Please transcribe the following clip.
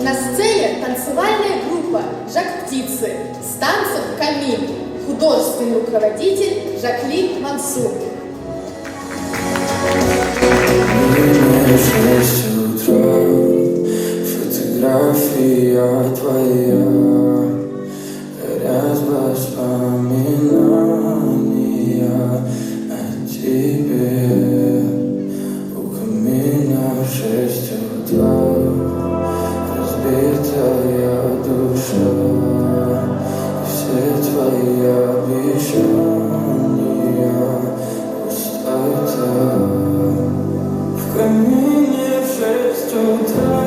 На сцене танцевальная группа «Жак Птицы» с танцем «Камин». Художественный руководитель Жаклин Мансур. Мне 6 утра, фотография твоя, горят воспоминания о тебе. У камина в 6 утра, разбитая душа, и все твои обещания пустота. В камине в 6 утра